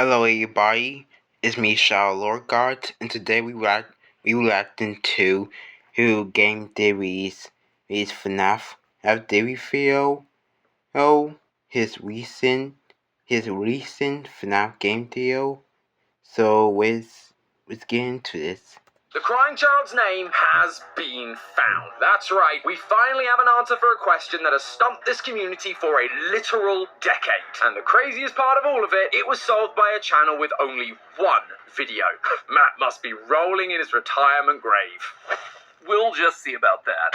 Hello everybody, it's me Shao Lordgard, and today we reacting to who game theories is FNAF. Have theory feel his recent FNAF game deal. So let's get into this. The crying child's name has been found. That's right, we finally have an answer for a question that has stumped this community for a literal decade. And the craziest part of all of it, it was solved by a channel with only one video. Matt must be rolling in his retirement grave. We'll just see about that.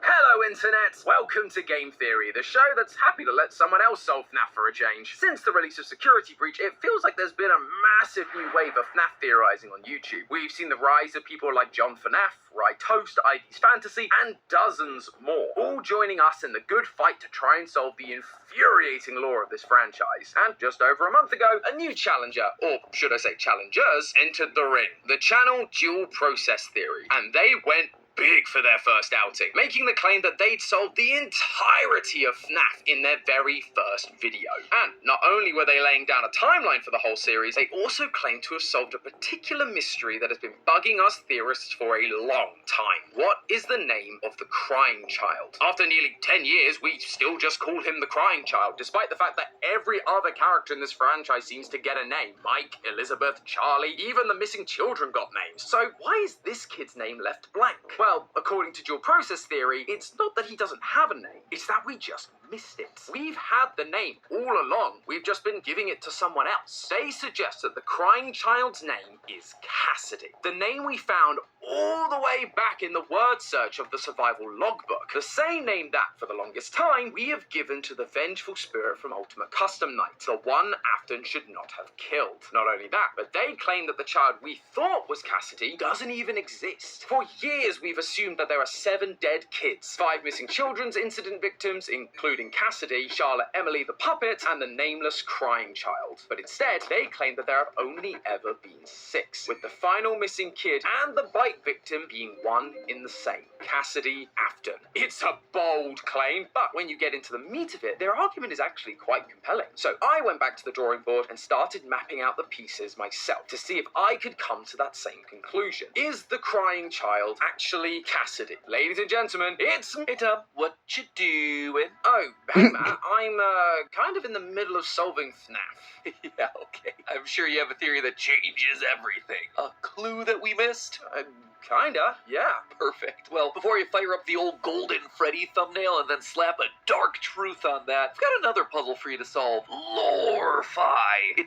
Hello Internet! Welcome to Game Theory, the show that's happy to let someone else solve FNAF for a change. Since the release of Security Breach, it feels like there's been a massive new wave of FNAF theorizing on YouTube. We've seen the rise of people like John FNAF, Rye Toast, ID's Fantasy, and dozens more, all joining us in the good fight to try and solve the infuriating lore of this franchise. And just over a month ago, a new challenger, or should I say challengers, entered the ring. The channel Dual Process Theory, and they went big for their first outing, making the claim that they'd solved the entirety of FNAF in their very first video. And not only were they laying down a timeline for the whole series, they also claimed to have solved a particular mystery that has been bugging us theorists for a long time. What is the name of the crying child? After nearly 10 years, we still just call him the crying child, despite the fact that every other character in this franchise seems to get a name. Mike, Elizabeth, Charlie, even the missing children got names. So why is this kid's name left blank? Well, according to Dual Process Theory, it's not that he doesn't have a name, it's that we just missed it. We've had the name all along, we've just been giving it to someone else. They suggest that the crying child's name is Cassidy, the name we found all the way back in the word search of the survival logbook. The same name that, for the longest time, we have given to the vengeful spirit from Ultimate Custom Night, the one Afton should not have killed. Not only that, but they claim that the child we thought was Cassidy doesn't even exist. For years, we've assumed that there are 7 dead kids, 5 missing children's incident victims, including Cassidy, Charlotte, Emily the puppet, and the nameless crying child. But instead, they claim that there have only ever been 6, with the final missing kid and the bite victim being one in the same, Cassidy Afton. It's a bold claim, but when you get into the meat of it, their argument is actually quite compelling. So I went back to the drawing board and started mapping out the pieces myself to see if I could come to that same conclusion. Is the crying child actually Cassidy? Ladies and gentlemen, it's What you doing? Oh, hey Matt, I'm kind of in the middle of solving FNAF. Yeah, okay. I'm sure you have a theory that changes everything. A clue that we missed? Kinda, yeah. Perfect. Well, before you fire up the old Golden Freddy thumbnail and then slap a dark truth on that, I've got another puzzle for you to solve. Lore-fi.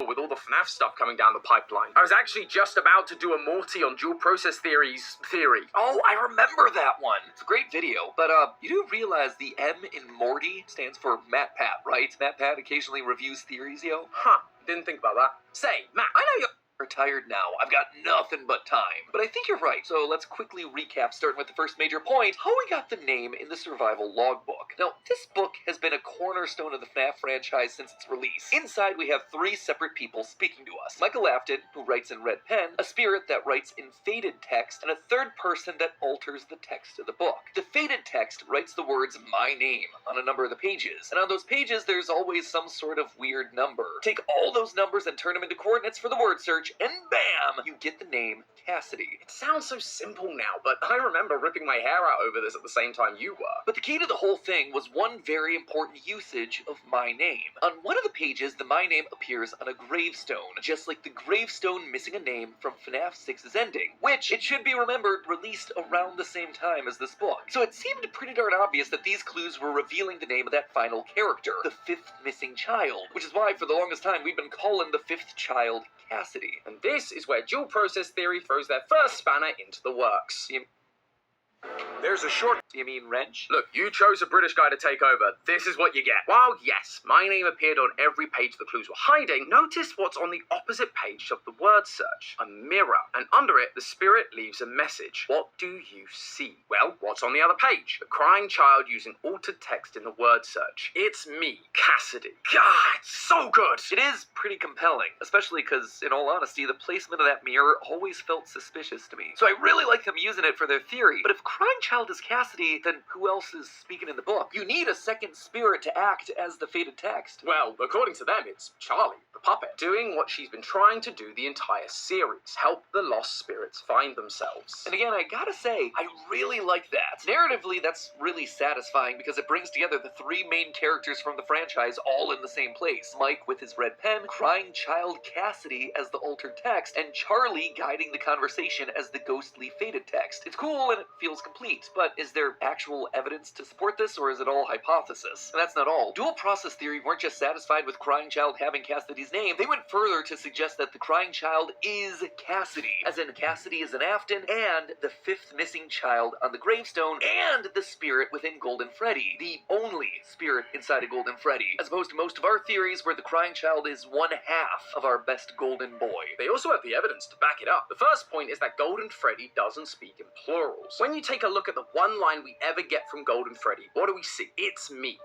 With all the FNAF stuff coming down the pipeline, I was actually just about to do a Morty on Dual Process Theory's theory. Oh, I remember that one. It's a great video. But, you do realize the M in Morty stands for matpat, right? Matpat occasionally reviews theories, yo. Huh, didn't think about that. Say, Matt, I know you're Retired now. I've got nothing but time. But I think you're right, so let's quickly recap, starting with the first major point, how we got the name in the survival logbook. Now, this book has been a cornerstone of the FNAF franchise since its release. Inside, we have 3 separate people speaking to us. Michael Afton, who writes in red pen, a spirit that writes in faded text, and a third person that alters the text of the book. The faded text writes the words, my name, on a number of the pages. And on those pages, there's always some sort of weird number. Take all those numbers and turn them into coordinates for the word search, and bam! You get the name Cassidy. It sounds so simple now, but I remember ripping my hair out over this at the same time you were. But the key to the whole thing was one very important usage of my name. On one of the pages, the my name appears on a gravestone, just like the gravestone missing a name from FNAF 6's ending, which, it should be remembered, released around the same time as this book. So it seemed pretty darn obvious that these clues were revealing the name of that final character, the 5th missing child, which is why for the longest time we've been calling the 5th child Cassidy. And this is where Dual Process Theory throws their first spanner into the works. There's a short... Do you mean wrench? Look, you chose a British guy to take over. This is what you get. While, yes, my name appeared on every page the clues were hiding, notice what's on the opposite page of the word search. A mirror. And under it, the spirit leaves a message. What do you see? Well, what's on the other page? The crying child using altered text in the word search. It's me, Cassidy. God, it's so good! It is pretty compelling, especially because, in all honesty, the placement of that mirror always felt suspicious to me. So I really like them using it for their theory, but if Crying Child is Cassidy, then who else is speaking in the book? You need a second spirit to act as the fated text. Well, according to them, it's Charlie, the puppet, doing what she's been trying to do the entire series, help the lost spirits find themselves. And again, I gotta say, I really like that. Narratively, that's really satisfying because it brings together the three main characters from the franchise all in the same place. Mike with his red pen, Crying Child Cassidy as the altered text, and Charlie guiding the conversation as the ghostly fated text. It's cool and it feels complete, but is there actual evidence to support this, or is it all hypothesis? And that's not all. Dual process theory weren't just satisfied with Crying Child having Cassidy's name, they went further to suggest that the Crying Child is Cassidy, as in Cassidy is an Afton, and the fifth missing child on the gravestone, and the spirit within Golden Freddy, the only spirit inside a Golden Freddy, as opposed to most of our theories where the Crying Child is one half of our best golden boy. They also have the evidence to back it up. The first point is that Golden Freddy doesn't speak in plurals. When you take a look at the one line we ever get from Golden Freddy, what do we see? It's me,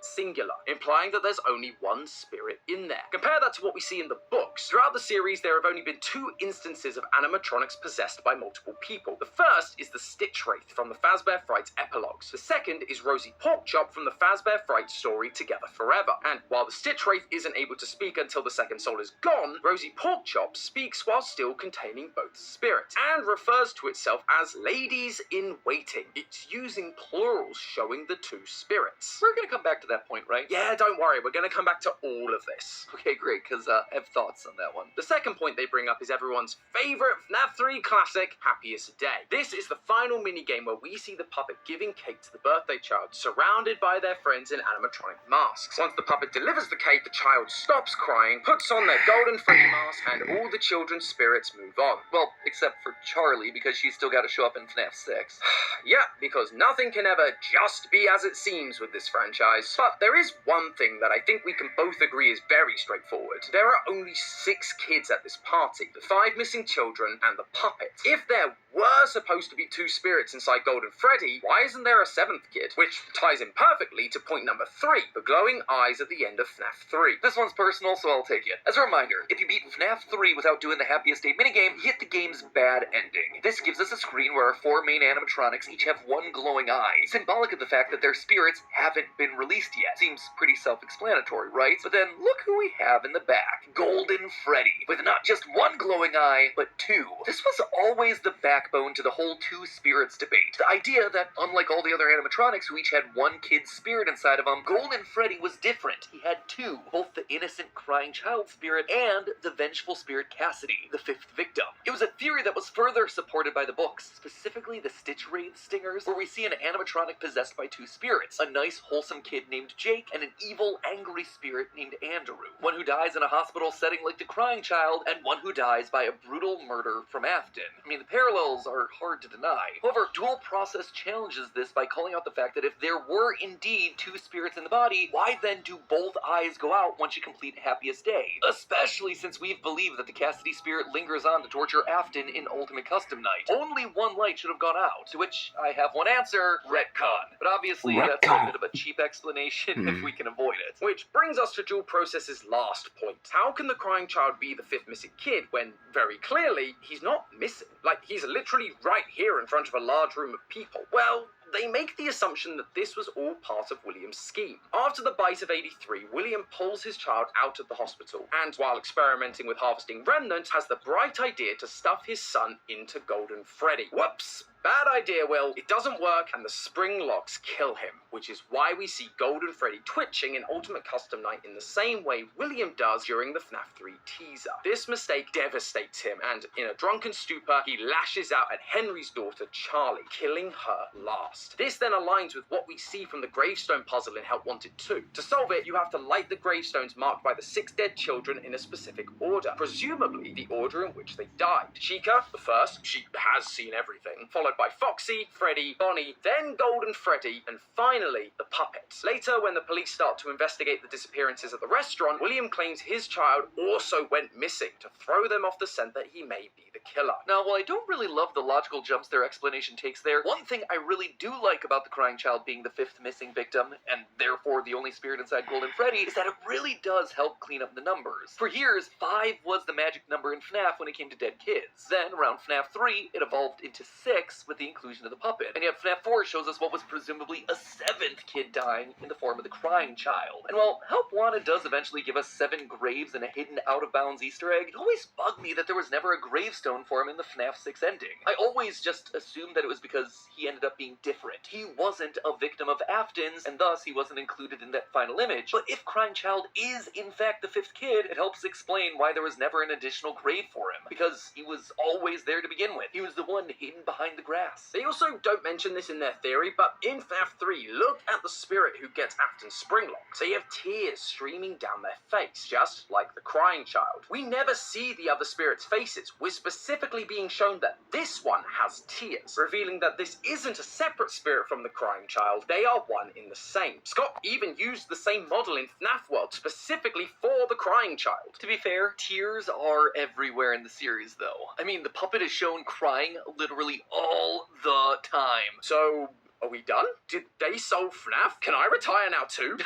singular, implying that there's only one spirit in there. Compare that to what we see in the books. Throughout the series, there have only been 2 instances of animatronics possessed by multiple people. The first is the Stitch Wraith from the Fazbear Frights epilogues. The second is Rosie Porkchop from the Fazbear Frights story Together Forever. And while the Stitch Wraith isn't able to speak until the second soul is gone, Rosie Porkchop speaks while still containing both spirits, and refers to itself as ladies in waiting. It's using plurals showing the 2 spirits. We're gonna come back to that point, right? Yeah, don't worry, we're gonna come back to all of this. Okay, great, because I have thoughts on that one. The second point they bring up is everyone's favorite FNAF 3 classic, Happiest Day. This is the final minigame where we see the puppet giving cake to the birthday child, surrounded by their friends in animatronic masks. Once the puppet delivers the cake, the child stops crying, puts on their Golden Freddy mask, and all the children's spirits move on. Well, except for Charlie, because she's still got to show up in FNAF 6. Yeah, because nothing can ever just be as it seems with this franchise. But there is one thing that I think we can both agree is very straightforward. There are only 6 kids at this party, the 5 missing children and the puppet. If there were supposed to be 2 spirits inside Golden Freddy, why isn't there a 7th kid? Which ties in perfectly to point number 3, the glowing eyes at the end of FNAF 3. This one's personal, so I'll take it. As a reminder, if you beat FNAF 3 without doing the Happiest Day minigame, you hit the game's bad ending. This gives us a screen where our 4 main animatronics each have 1 glowing eye, symbolic of the fact that their spirits haven't been released yet. Seems pretty self-explanatory, right? But then look who we have in the back. Golden Freddy, with not just 1 glowing eye, but 2. This was always the backbone to the whole 2 spirits debate. The idea that, unlike all the other animatronics who each had 1 kid's spirit inside of them, Golden Freddy was different. He had 2, both the innocent Crying Child spirit and the vengeful spirit Cassidy, the 5th victim. It was a theory that was further supported by the books, specifically the Stitch Wraith stingers, where we see an animatronic possessed by 2 spirits, a nice wholesome kid named Jake and an evil angry spirit named Andrew. One who dies in a hospital setting like the Crying Child, and one who dies by a brutal murder from Afton. I mean, the parallels are hard to deny. However, Dual Process challenges this by calling out the fact that if there were indeed 2 spirits in the body, why then do both eyes go out once you complete Happiest Day? Especially since we've believed that the Cassidy spirit lingers on to torture Afton in Ultimate Custom Night. Only 1 light should have gone out, to which I have one answer: retcon. But obviously that's a bit of a cheap explanation if we can avoid it. Which brings us to Dual Process's last point. How can the Crying Child be the 5th missing kid when, very clearly, he's not missing? Like, he's literally right here in front of a large room of people. Well, they make the assumption that this was all part of William's scheme. After the bite of 83, William pulls his child out of the hospital, and while experimenting with harvesting remnants, has the bright idea to stuff his son into Golden Freddy. Whoops! Bad idea, Will. It doesn't work, and the spring locks kill him, which is why we see Golden Freddy twitching in Ultimate Custom Night in the same way William does during the FNAF 3 teaser. This mistake devastates him, and in a drunken stupor, he lashes out at Henry's daughter, Charlie, killing her last. This then aligns with what we see from the gravestone puzzle in Help Wanted 2. To solve it, you have to light the gravestones marked by the 6 dead children in a specific order, presumably the order in which they died. Chica, the first, she has seen everything, followed by Foxy, Freddy, Bonnie, then Golden Freddy, and finally, the puppet. Later, when the police start to investigate the disappearances at the restaurant, William claims his child also went missing to throw them off the scent that he may be the killer. Now, while I don't really love the logical jumps their explanation takes there, one thing I really do like about the Crying Child being the 5th missing victim, and therefore the only spirit inside Golden Freddy, is that it really does help clean up the numbers. For years, 5 was the magic number in FNAF when it came to dead kids. Then, around FNAF 3, it evolved into 6, with the inclusion of the puppet. And yet FNAF 4 shows us what was presumably a 7th kid dying in the form of the crying child. And while Help Wanted does eventually give us 7 graves and a hidden out-of-bounds Easter egg, it always bugged me that there was never a gravestone for him in the FNAF 6 ending. I always just assumed that it was because he ended up being different. He wasn't a victim of Afton's, and thus he wasn't included in that final image. But if Crying Child is in fact the 5th kid, it helps explain why there was never an additional grave for him, because he was always there to begin with. He was the one hidden behind the grass. They also don't mention this in their theory, but in FNAF 3, look at the spirit who gets Afton's spring lock. They have tears streaming down their face, just like the Crying Child. We never see the other spirits' faces. We're specifically being shown that this one has tears, revealing that this isn't a separate spirit from the Crying Child. They are one in the same. Scott even used the same model in FNAF World specifically for the Crying Child. To be fair, tears are everywhere in the series, though. I mean, the puppet is shown crying literally all the time. So, are we done? Did they solve FNAF? Can I retire now too?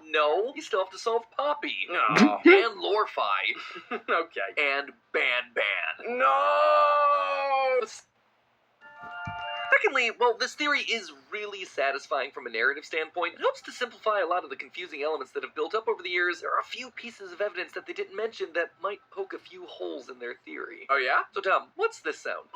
No, you still have to solve Poppy. No. And Lorfi. Okay. And Ban. No! Secondly, while this theory is really satisfying from a narrative standpoint, it helps to simplify a lot of the confusing elements that have built up over the years. There are a few pieces of evidence that they didn't mention that might poke a few holes in their theory. Oh yeah? So Tom, what's this sound?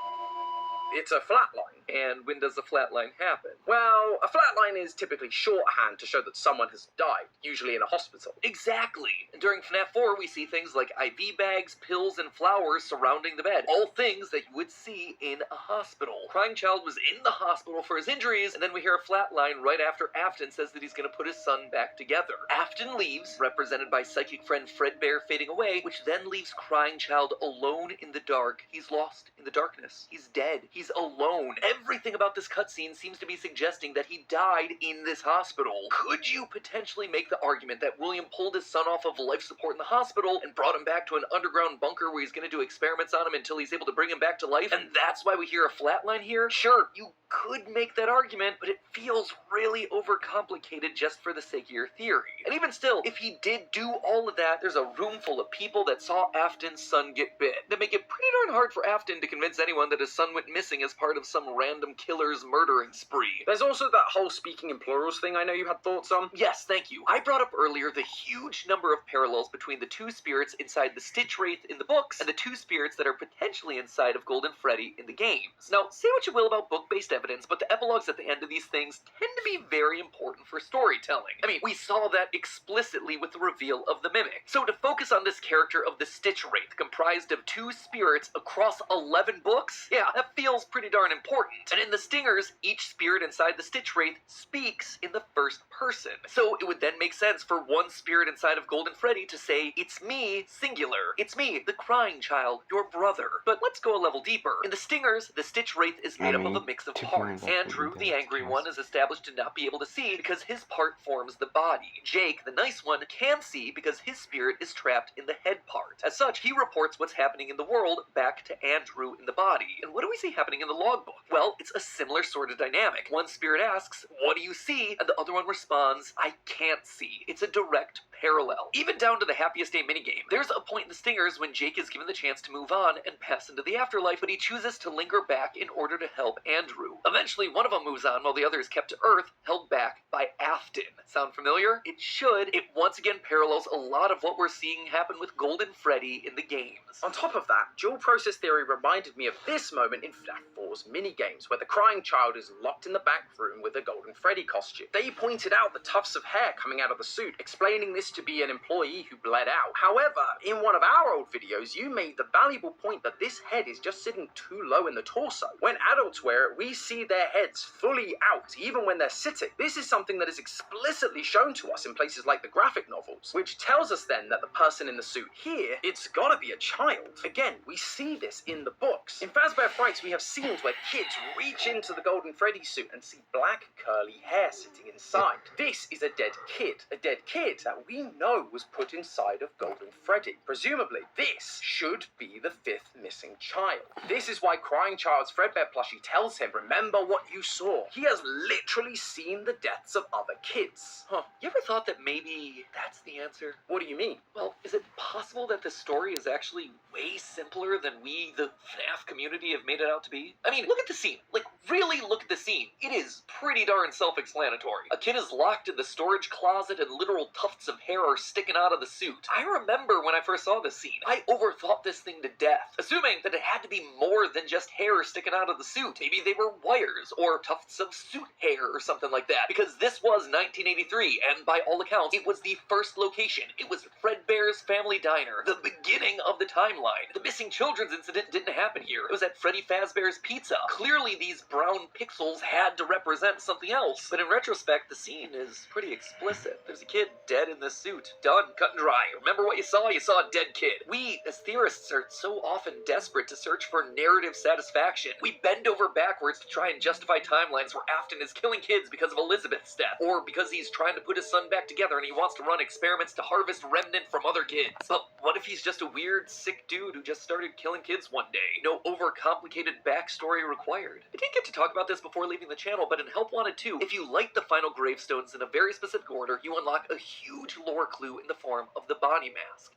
It's a flatline. And when does a flatline happen? Well, a flatline is typically shorthand to show that someone has died, usually in a hospital. Exactly. And during FNAF 4, we see things like IV bags, pills, and flowers surrounding the bed. All things that you would see in a hospital. Crying Child was in the hospital for his injuries, and then we hear a flatline right after Afton says that he's going to put his son back together. Afton leaves, represented by psychic friend Fredbear fading away, which then leaves Crying Child alone in the dark. He's lost in the darkness. He's dead. He's alone. Everything about this cutscene seems to be suggesting that he died in this hospital. Could you potentially make the argument that William pulled his son off of life support in the hospital and brought him back to an underground bunker where he's going to do experiments on him until he's able to bring him back to life, and that's why we hear a flatline here? Sure, you could make that argument, but it feels really overcomplicated just for the sake of your theory. And even still, if he did do all of that, there's a room full of people that saw Afton's son get bit. That make it pretty darn hard for Afton to convince anyone that his son went missing as part of some random killer's murdering spree. There's also that whole speaking in plurals thing I know you had thoughts on. Yes, thank you. I brought up earlier the huge number of parallels between the 2 spirits inside the Stitch Wraith in the books and the 2 spirits that are potentially inside of Golden Freddy in the games. Now, say what you will about book-based evidence, but the epilogues at the end of these things tend to be very important for storytelling. I mean, we saw that explicitly with the reveal of the Mimic. So to focus on this character of the Stitch Wraith, comprised of 2 spirits across 11 books, yeah, that feels pretty darn important. And in the Stingers, each spirit inside the Stitch Wraith speaks in the first person. So it would then make sense for one spirit inside of Golden Freddy to say, "It's me, singular. It's me, the Crying Child, your brother." But let's go a level deeper. In the Stingers, the Stitch Wraith is made up of a mix of parts. Andrew, the angry one, is established to not be able to see because his part forms the body. Jake, the nice one, can see because his spirit is trapped in the head part. As such, he reports what's happening in the world back to Andrew in the body. And what do we see happening in the logbook? Well, it's a similar sort of dynamic. One spirit asks, "What do you see?" And the other one responds, "I can't see." It's a direct parallel. Even down to the Happiest Day minigame. There's a point in the Stingers when Jake is given the chance to move on and pass into the afterlife, but he chooses to linger back in order to help Andrew. Eventually, one of them moves on while the other is kept to Earth, held back by Afton. Sound familiar? It should. It once again parallels a lot of what we're seeing happen with Golden Freddy in the games. On top of that, dual process theory reminded me of this moment in FNAF 4's minigames, where the Crying Child is locked in the back room with a Golden Freddy costume. They pointed out the tufts of hair coming out of the suit, explaining this to be an employee who bled out. However, in one of our old videos, you made the valuable point that this head is just sitting too low in the torso. When adults wear it, we see their heads fully out, even when they're sitting. This is something that is explicitly shown to us in places like the graphic novels, which tells us then that the person in the suit here, it's gotta be a child. Again, we see this in the books. In Fazbear Frights, we have scenes where kids reach into the Golden Freddy suit and see black curly hair sitting inside. This is a dead kid that we we know was put inside of Golden Freddy. Presumably, this should be the fifth missing child. This is why Crying Child's Fredbear plushie tells him, remember what you saw. He has literally seen the deaths of other kids. Huh. You ever thought that maybe that's the answer? What do you mean? Well, is it possible that this story is actually way simpler than we, the FNAF community, have made it out to be? I mean, look at the scene. Like, really look at the scene. It is pretty darn self-explanatory. A kid is locked in the storage closet and literal tufts of hair are sticking out of the suit. I remember when I first saw this scene, I overthought this thing to death, assuming that it had to be more than just hair sticking out of the suit. Maybe they were wires or tufts of suit hair or something like that, because this was 1983, and by all accounts, it was the first location. It was Fredbear's Family Diner, the beginning of the timeline. The missing children's incident didn't happen here. It was at Freddy Fazbear's Pizza. Clearly, these brown pixels had to represent something else. But in retrospect, the scene is pretty explicit. There's a kid dead in this suit. Done. Cut and dry. Remember what you saw? You saw a dead kid. We, as theorists, are so often desperate to search for narrative satisfaction. We bend over backwards to try and justify timelines where Afton is killing kids because of Elizabeth's death, or because he's trying to put his son back together and he wants to run experiments to harvest remnant from other kids. But what if he's just a weird, sick dude who just started killing kids one day? No overcomplicated backstory required. I didn't get to talk about this before leaving the channel, but in Help Wanted 2, if you light the final gravestones in a very specific order, you unlock a huge lore clue in the form of the Bonnie mask.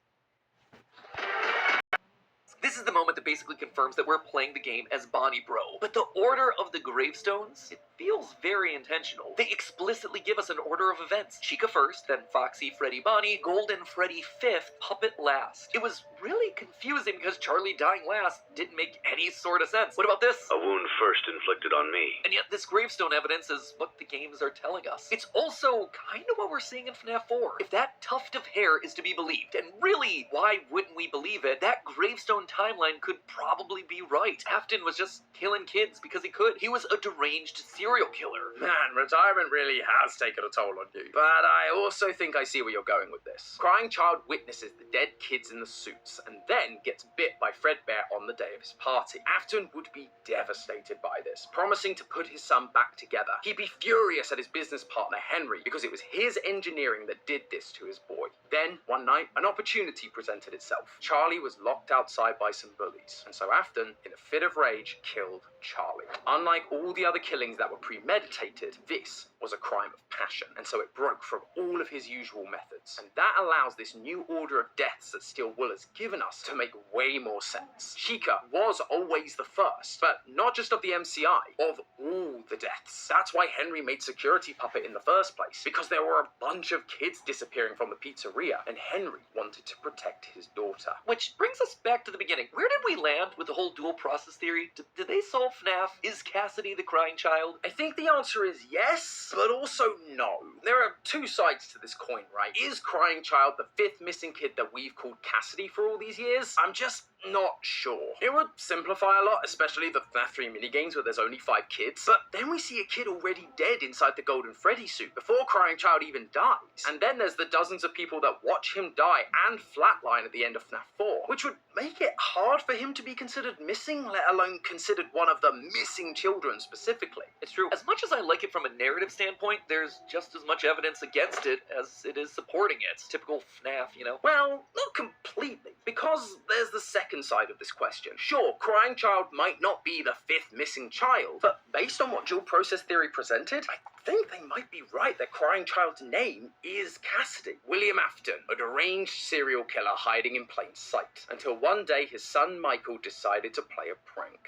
This is the moment that basically confirms that we're playing the game as Bonnie Bro. But the order of the gravestones, it feels very intentional. They explicitly give us an order of events. Chica first, then Foxy, Freddy, Bonnie, Golden Freddy fifth, Puppet last. It was really confusing because Charlie dying last didn't make any sort of sense. What about this? A wound first inflicted on me. And yet this gravestone evidence is what the games are telling us. It's also kind of what we're seeing in FNAF 4. If that tuft of hair is to be believed, and really, why wouldn't we believe it, that gravestone timeline could probably be right. Afton was just killing kids because he could. He was a deranged serial killer. Man, retirement really has taken a toll on you. But I also think I see where you're going with this. Crying Child witnesses the dead kids in the suits and then gets bit by Fredbear on the day of his party. Afton would be devastated by this, promising to put his son back together. He'd be furious at his business partner Henry because it was his engineering that did this to his boy. Then, one night, an opportunity presented itself. Charlie was locked outside by some bullies, and so Afton, in a fit of rage, killed Charlie. Unlike all the other killings that were premeditated, this was a crime of passion, and so it broke from all of his usual methods. And that allows this new order of deaths that Steel Wool has given us to make way more sense. Chica was always the first, but not just of the MCI, of all the deaths. That's why Henry made Security Puppet in the first place, because there were a bunch of kids disappearing from the pizzeria, and Henry wanted to protect his daughter. Which brings us back to the beginning. Where did we land with the whole dual process theory? Did they solve FNAF? Is Cassidy the crying child? I think the answer is yes, but also no. There are two sides to this coin, right? Is Crying Child the fifth missing kid that we've called Cassidy for all these years? I'm just not sure. It would simplify a lot, especially the FNAF 3 minigames where there's only 5 kids. But then we see a kid already dead inside the Golden Freddy suit before Crying Child even dies. And then there's the dozens of people that watch him die and flatline at the end of FNAF 4, which would make it hard for him to be considered missing, let alone considered one of the missing children specifically. It's true. As much as I like it from a narrative standpoint, there's just as much evidence against it as it is supporting it. It's typical FNAF, you know? Well, not completely, because there's the second side of this question. Sure, Crying Child might not be the fifth missing child, but based on what dual process theory presented, I think they might be right that Crying Child's name is Cassidy. William Afton, a deranged serial killer hiding in plain sight, until one day his son Michael decided to play a prank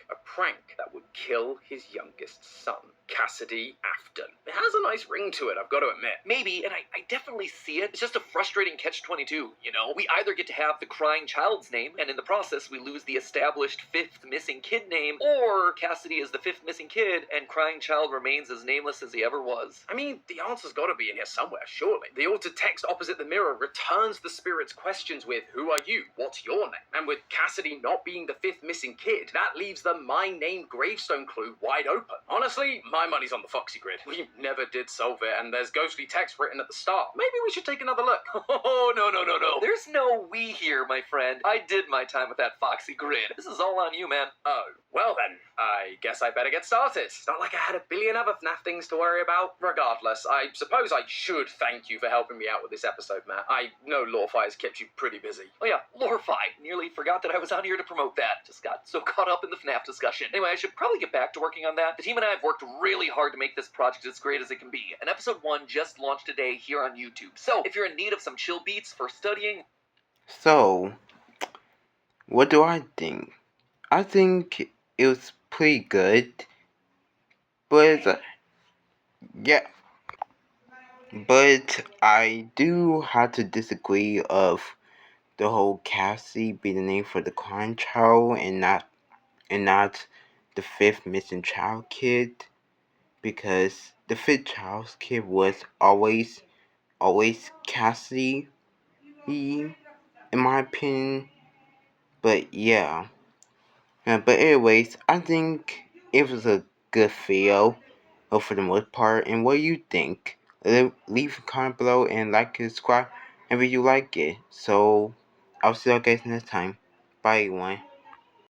that would kill his youngest son, Cassidy Afton. It has a nice ring to it, I've got to admit. Maybe, and I definitely see it. It's just a frustrating catch-22, you know? We either get to have the crying child's name, and in the process we lose the established fifth missing kid name, or Cassidy is the fifth missing kid, and crying child remains as nameless as he ever was. I mean, the answer's got to be in here somewhere, surely. The altered text opposite the mirror returns the spirit's questions with, who are you? What's your name? And with Cassidy not being the fifth missing kid, that leaves the my name gravestone clue wide open. Honestly, My money's on the Foxy Grid. We never did solve it, and there's ghostly text written at the start. Maybe we should take another look. Oh, no. There's no we here, my friend. I did my time with that Foxy Grid. This is all on you, man. Oh, well then, I guess I better get started. It's not like I had a billion other FNAF things to worry about. Regardless, I suppose I should thank you for helping me out with this episode, Matt. I know Lawfi has kept you pretty busy. Oh yeah, Lorefy. Nearly forgot that I was on here to promote that. Just got so caught up in the FNAF discussion. Anyway, I should probably get back to working on that. The team and I have worked really hard to make this project as great as it can be, and episode 1 just launched today here on YouTube. So, if you're in need of some chill beats for studying... So, what do I think? I think it was pretty good, but yeah, but I do have to disagree of the whole Cassie be the name for the crime child and not the fifth missing child kid, because the fifth child kid was always Cassie, in my opinion. But yeah. But anyways, I think it was a good feel for the most part. And what do you think? Leave a comment below and like and subscribe if you like it. So I'll see you guys next time. Bye everyone.